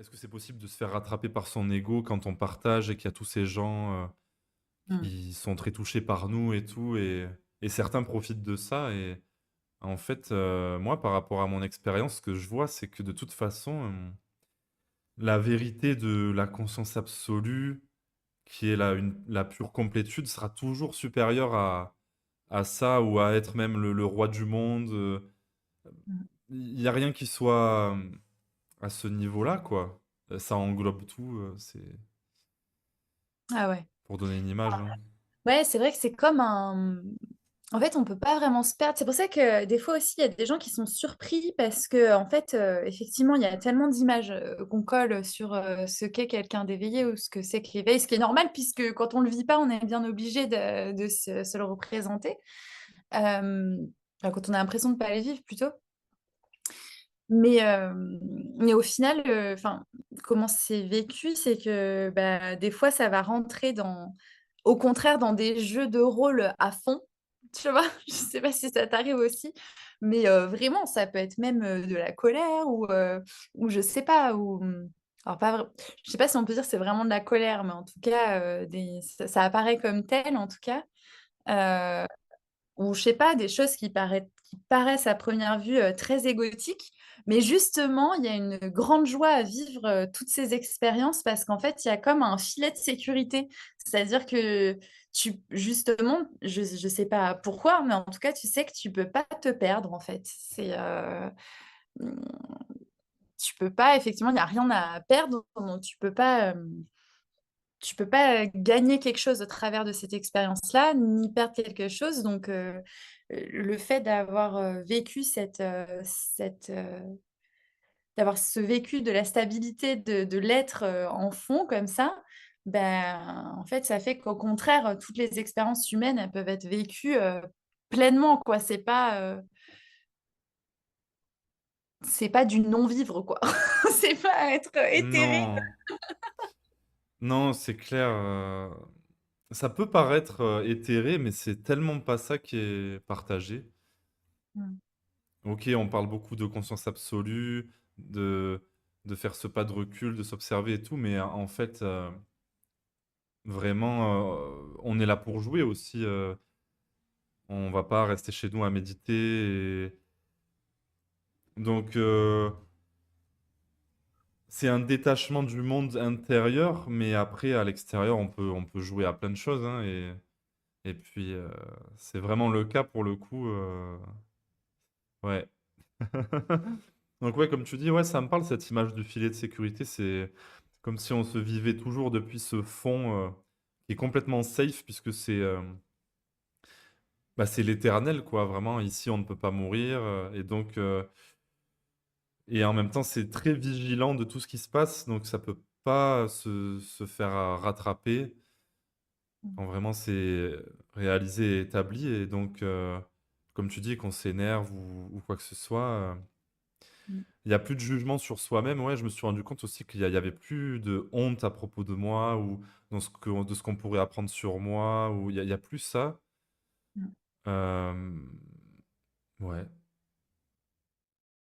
est-ce que c'est possible de se faire rattraper par son ego quand on partage et qu'il y a tous ces gens, Mmh. qui sont très touchés par nous et tout et certains profitent de ça et en fait, moi, par rapport à mon expérience, ce que je vois, c'est que de toute façon, la vérité de la conscience absolue, qui est la pure complétude, sera toujours supérieure à ça ou à être même le roi du monde, Mmh. il y a rien qui soit, à ce niveau-là, quoi. Ça englobe tout, c'est Ah ouais. pour donner une image, hein. Ouais, c'est vrai que c'est comme en fait, on peut pas vraiment se perdre. C'est pour ça que des fois aussi, il y a des gens qui sont surpris parce que en fait, effectivement, il y a tellement d'images, qu'on colle sur, ce qu'est quelqu'un d'éveillé ou ce que c'est que l'éveil. Ce qui est normal puisque quand on le vit pas, on est bien obligé de se le représenter. Enfin, quand on a l'impression de pas le vivre plutôt. Mais au final, enfin, comment c'est vécu, c'est que, bah, des fois, ça va rentrer au contraire, dans des jeux de rôle à fond, tu vois? Je sais pas si ça t'arrive aussi, mais vraiment, ça peut être même, de la colère ou je sais pas, alors pas vrai je sais pas si on peut dire que c'est vraiment de la colère, mais en tout cas, des ça apparaît comme tel, en tout cas, heu ou je sais pas, des choses qui paraissent à première vue, très égotiques, mais justement, il y a une grande joie à vivre, toutes ces expériences parce qu'en fait, il y a comme un filet de sécurité. C'est-à-dire que justement, je sais pas pourquoi, mais en tout cas, tu sais que tu peux pas te perdre, en fait. Mmh, tu peux pas effectivement, il y a rien à perdre, donc tu peux pas gagner quelque chose au travers de cette expérience-là, ni perdre quelque chose. Donc, le fait d'avoir, vécu d'avoir ce vécu de la stabilité de l'être, en fond comme ça, ben, en fait, ça fait qu'au contraire, toutes les expériences humaines, elles peuvent être vécues, pleinement, quoi. C'est pas du non-vivre, quoi. C'est pas être éthéré. Non, non, c'est clair, ça peut paraître, éthéré, mais c'est tellement pas ça qui est partagé. Mmh. OK, on parle beaucoup de conscience absolue, de faire ce pas de recul, de s'observer et tout, mais en fait, vraiment, on est là pour jouer aussi, on va pas rester chez nous à méditer et donc c'est un détachement du monde intérieur, mais après à l'extérieur, on peut jouer à plein de choses, hein et puis, c'est vraiment le cas pour le coup, ouais. Donc ouais, comme tu dis, ouais, ça me parle cette image du filet de sécurité. C'est comme si on se vivait toujours depuis ce fond, qui est complètement safe puisque bah, c'est l'éternel quoi, vraiment ici on ne peut pas mourir, et donc et en même temps c'est très vigilant de tout ce qui se passe, donc ça peut pas se faire, rattraper Mmh. quand vraiment c'est réalisé et établi et donc comme tu dis qu'on s'énerve ou quoi que ce soit, Mmh. il y a plus de jugement sur soi-même. Ouais, je me suis rendu compte aussi qu'il y avait plus de honte à propos de moi ou de ce qu'on pourrait apprendre sur moi ou il y a plus ça. Mmh. Hem, ouais.